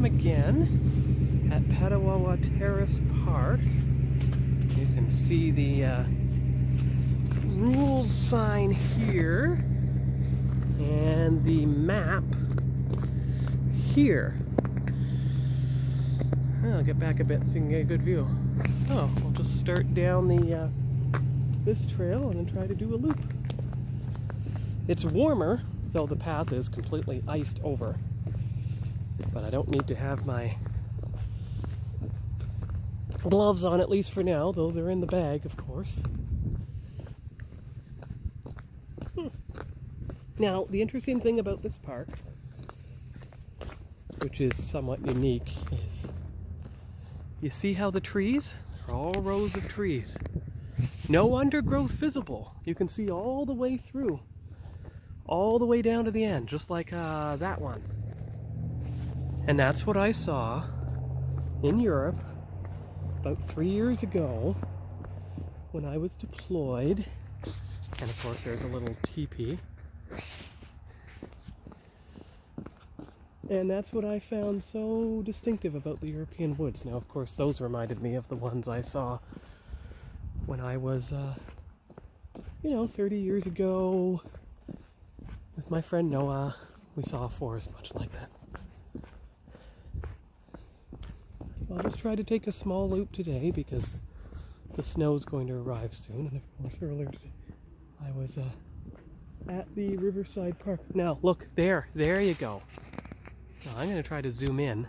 am again at Petawawa Terrace Park. You can see the rules sign here and the map here. I'll get back a bit so you can get a good view. So we'll just start down the this trail and then try to do a loop. It's warmer, though the path is completely iced over. But I don't need to have my gloves on, at least for now, though they're in the bag, of course. Now, the interesting thing about this park, which is somewhat unique, is you see how the trees are all rows of trees. No undergrowth visible. You can see all the way through, all the way down to the end, just like that one. And that's what I saw in Europe about 3 years ago when I was deployed. And of course there's a little teepee. And that's what I found so distinctive about the European woods. Now, of course, those reminded me of the ones I saw when I was, 30 years ago with my friend Noah. We saw a forest much like that. So I'll just try to take a small loop today because the snow's going to arrive soon. And of course, earlier today I was at the Riverside Park. Now, look, there you go. Now, I'm going to try to zoom in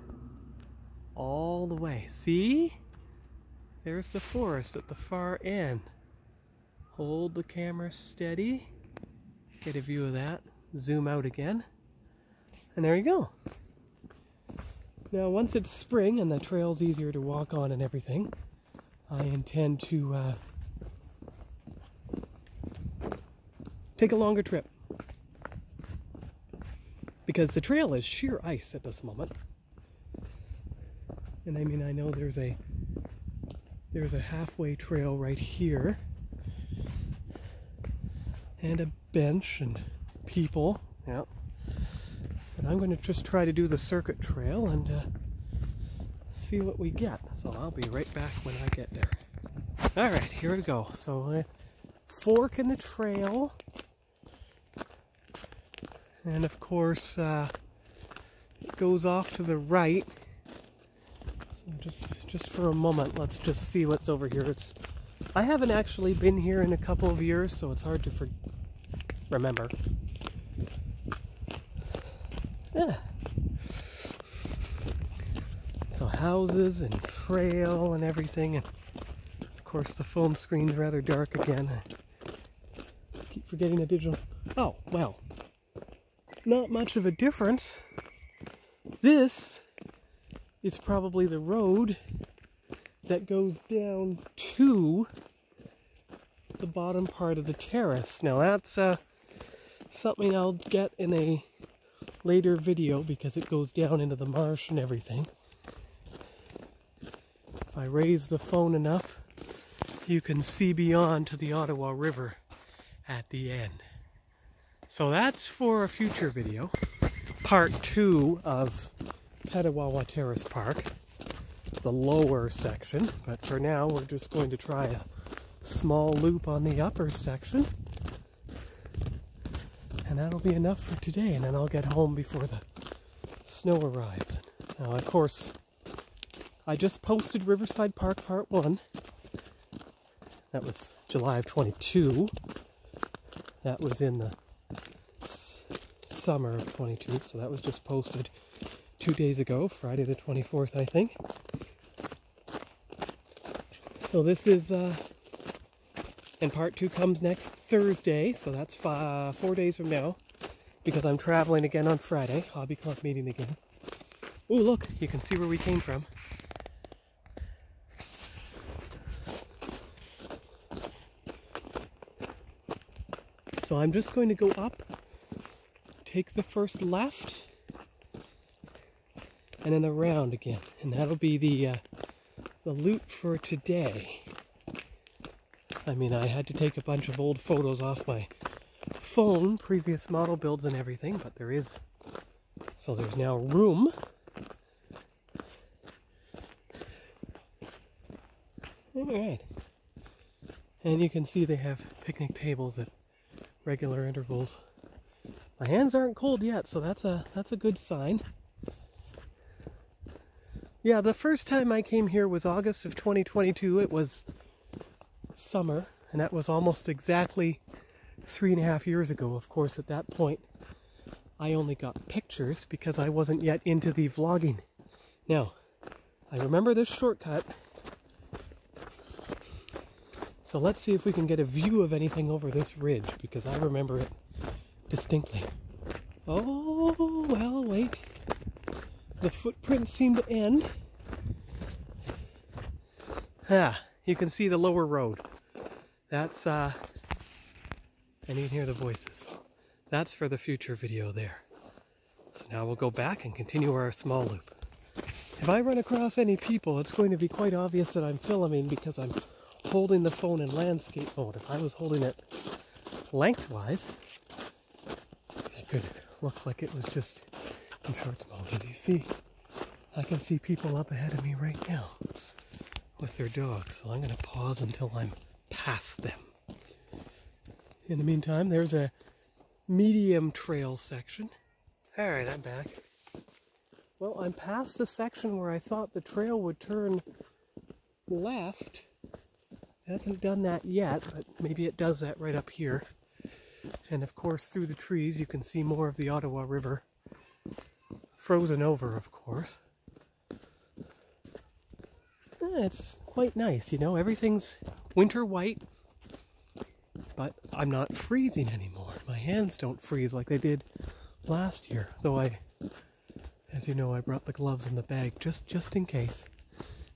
all the way. See? There's the forest at the far end. Hold the camera steady. Get a view of that. Zoom out again. And there you go. Now, once it's spring and the trail's easier to walk on and everything, I intend to take a longer trip. Because the trail is sheer ice at this moment. And I mean, I know there's a halfway trail right here. And a bench and people. Yeah. But I'm going to just try to do the circuit trail and see what we get. So I'll be right back when I get there. Alright, here we go. So fork in the trail. And of course, it goes off to the right. So just for a moment, let's just see what's over here. I haven't actually been here in a couple of years, so it's hard to remember. Yeah. So houses and trail and everything, and of course the phone screen's rather dark again. I keep forgetting the digital. Oh, well. Not much of a difference. This is probably the road that goes down to the bottom part of the terrace. Now that's something I'll get in a later video because it goes down into the marsh and everything. If I raise the phone enough, you can see beyond to the Ottawa River at the end. So that's for a future video, part 2 of Petawawa Terrace Park, the lower section. But for now, we're just going to try a small loop on the upper section. And that'll be enough for today, and then I'll get home before the snow arrives. Now, of course, I just posted Riverside Park Part 1. That was July of 22. That was in the summer of 22, so that was just posted 2 days ago, Friday the 24th, I think. So this is, and part 2 comes next Thursday, so that's 4 days from now, because I'm traveling again on Friday, Hobby Club meeting again. Oh, look, you can see where we came from. So I'm just going to go up, take the first left, and then around again. And that'll be the loop for today. I mean, I had to take a bunch of old photos off my phone, previous model builds and everything, but there is, so there's now room Alright. And you can see they have picnic tables at regular intervals. My hands aren't cold yet, so that's a good sign. Yeah, the first time I came here was August of 2022. It was summer, and that was almost exactly 3.5 years ago. Of course, at that point, I only got pictures because I wasn't yet into the vlogging. Now, I remember this shortcut, so let's see if we can get a view of anything over this ridge, because I remember it distinctly. Oh, well, wait. The footprints seem to end. Ah, you can see the lower road. That's, and you can hear the voices. That's for the future video there. So now we'll go back and continue our small loop. If I run across any people, it's going to be quite obvious that I'm filming because I'm holding the phone in landscape mode. If I was holding it lengthwise, it could look like it was just in shorts mode. And you see, I can see people up ahead of me right now with their dogs, so I'm going to pause until I'm past them. In the meantime, there's a medium trail section. Alright, I'm back. Well, I'm past the section where I thought the trail would turn left. It hasn't done that yet, but maybe it does that right up here. And of course, through the trees, you can see more of the Ottawa River. Frozen over, of course. It's quite nice, you know, everything's winter white, but I'm not freezing anymore. My hands don't freeze like they did last year, though as you know, I brought the gloves in the bag just in case.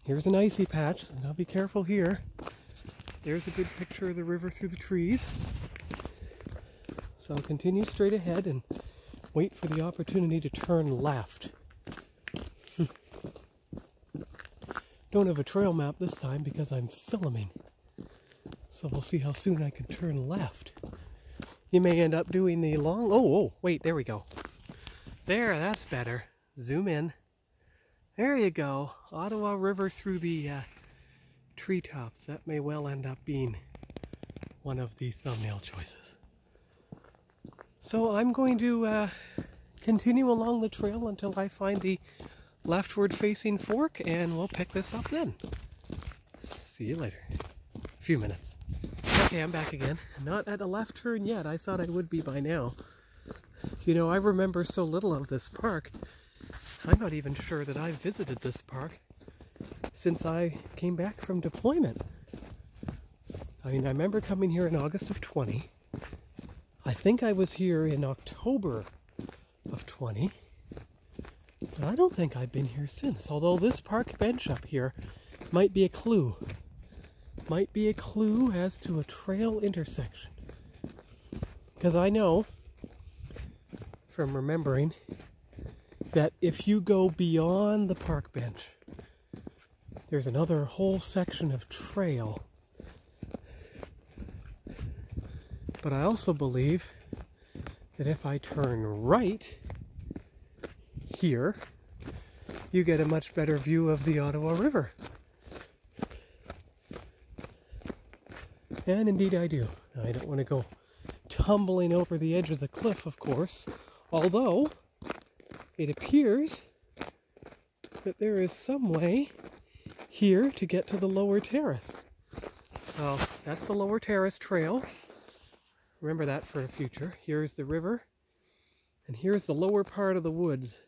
Here's an icy patch, so I'll be careful here. There's a good picture of the river through the trees. So I'll continue straight ahead and wait for the opportunity to turn left. Don't have a trail map this time because I'm filming. So we'll see how soon I can turn left. You may end up doing the long... Oh, wait, there we go. There, that's better. Zoom in. There you go. Ottawa River through the treetops. That may well end up being one of the thumbnail choices. So I'm going to continue along the trail until I find the leftward facing fork, and we'll pick this up then. See you later. A few minutes. Okay, I'm back again. Not at a left turn yet. I thought I would be by now. You know, I remember so little of this park. I'm not even sure that I've visited this park since I came back from deployment. I mean, I remember coming here in August of 20. I think I was here in October of 20. But I don't think I've been here since, although this park bench up here might be a clue. Might be a clue as to a trail intersection. Because I know, from remembering, that if you go beyond the park bench, there's another whole section of trail. But I also believe that if I turn right here, you get a much better view of the Ottawa River. And indeed I do. I don't want to go tumbling over the edge of the cliff, of course, although it appears that there is some way here to get to the lower terrace. So that's the lower terrace trail. Remember that for the future. Here's the river, and here's the lower part of the woods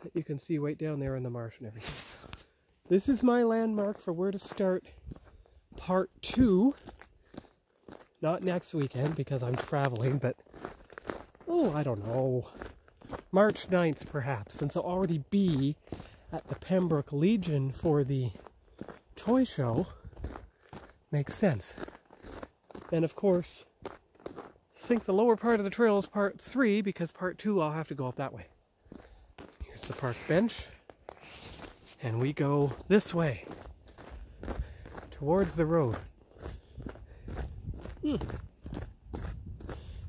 that you can see right down there in the marsh and everything. This is my landmark for where to start part 2. Not next weekend because I'm traveling, but oh, I don't know, March 9th perhaps, since I'll already be at the Pembroke Legion for the toy show. Makes sense. And of course, I think the lower part of the trail is part 3, because part 2 I'll have to go up that way. Here's the park bench, and we go this way towards the road.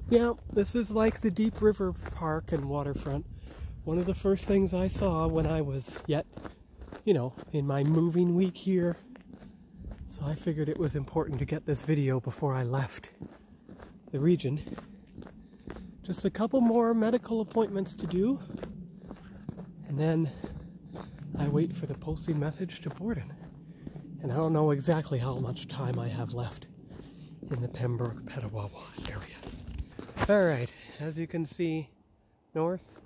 Yeah, this is like the Deep River Park and waterfront. One of the first things I saw when I was yet, you know, in my moving week here So I figured it was important to get this video before I left the region. Just a couple more medical appointments to do, and then I wait for the posting message to Borden. And I don't know exactly how much time I have left in the Pembroke Petawawa area. Alright, as you can see, north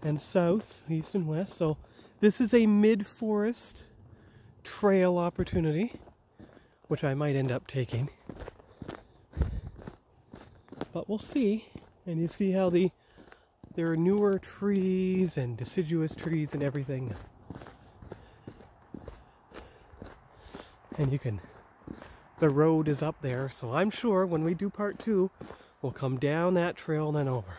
and south, east and west. So this is a mid-forest trail opportunity, which I might end up taking. But we'll see. And you see how there are newer trees and deciduous trees and everything. And the road is up there, so I'm sure when we do part 2, we'll come down that trail and then over.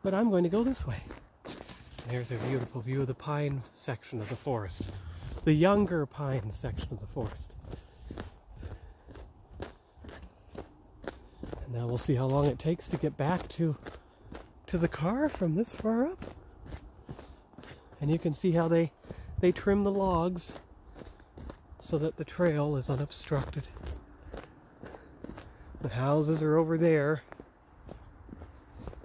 But I'm going to go this way. There's a beautiful view of the pine section of the forest. The younger pine section of the forest. And now we'll see how long it takes to get back to the car from this far up. And you can see how they trim the logs so that the trail is unobstructed. The houses are over there.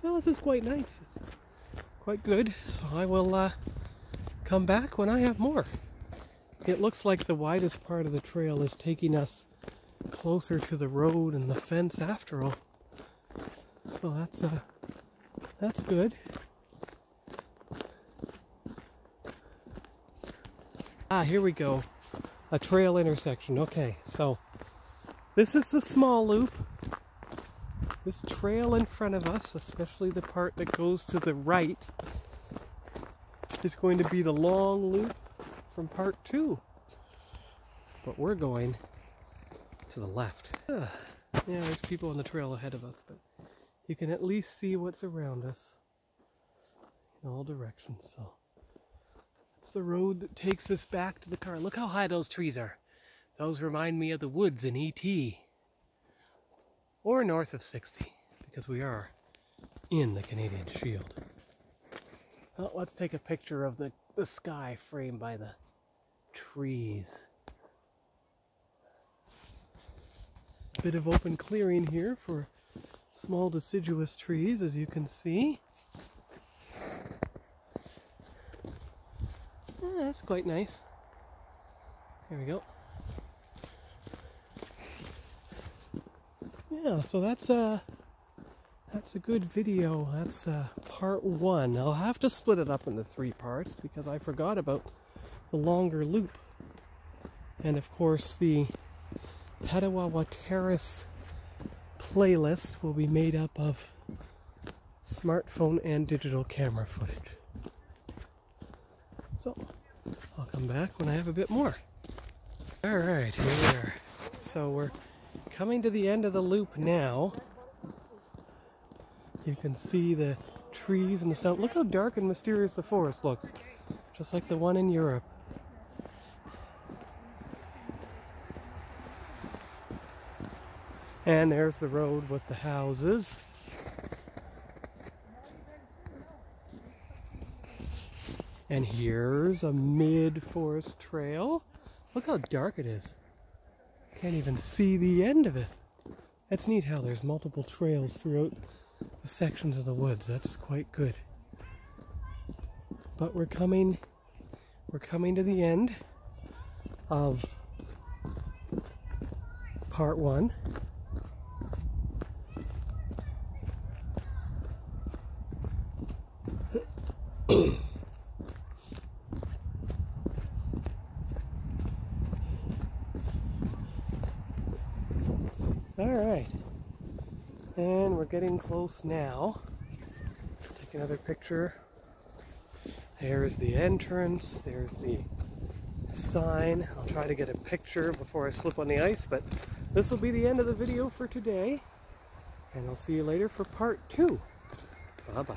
So this is quite nice. It's quite good. So I will come back when I have more. It looks like the widest part of the trail is taking us closer to the road and the fence after all. So that's good. Here we go. A trail intersection. Okay, so this is the small loop. This trail in front of us, especially the part that goes to the right, is going to be the long loop from part 2. But we're going to the left. Yeah, there's people on the trail ahead of us, but you can at least see what's around us in all directions. So that's the road that takes us back to the car. Look how high those trees are. Those remind me of the woods in E.T. or north of 60, because we are in the Canadian Shield. Well, let's take a picture of the sky framed by the trees. A bit of open clearing here for small deciduous trees, as you can see. That's quite nice. There we go. Yeah, so that's a good video. That's part 1. I'll have to split it up into 3 parts because I forgot about the longer loop. And of course the Petawawa Terrace playlist will be made up of smartphone and digital camera footage. So I'll come back when I have a bit more. Alright, here we are. So we're coming to the end of the loop now. You can see the trees and the stump. Look how dark and mysterious the forest looks. Just like the one in Europe. And there's the road with the houses. And here's a mid-forest trail. Look how dark it is. Can't even see the end of it. That's neat how there's multiple trails throughout the sections of the woods. That's quite good. But we're coming to the end of part 1. Alright, and we're getting close now. Take another picture. There's the entrance, there's the sign. I'll try to get a picture before I slip on the ice, but this will be the end of the video for today. And I'll see you later for part 2. Bye-bye.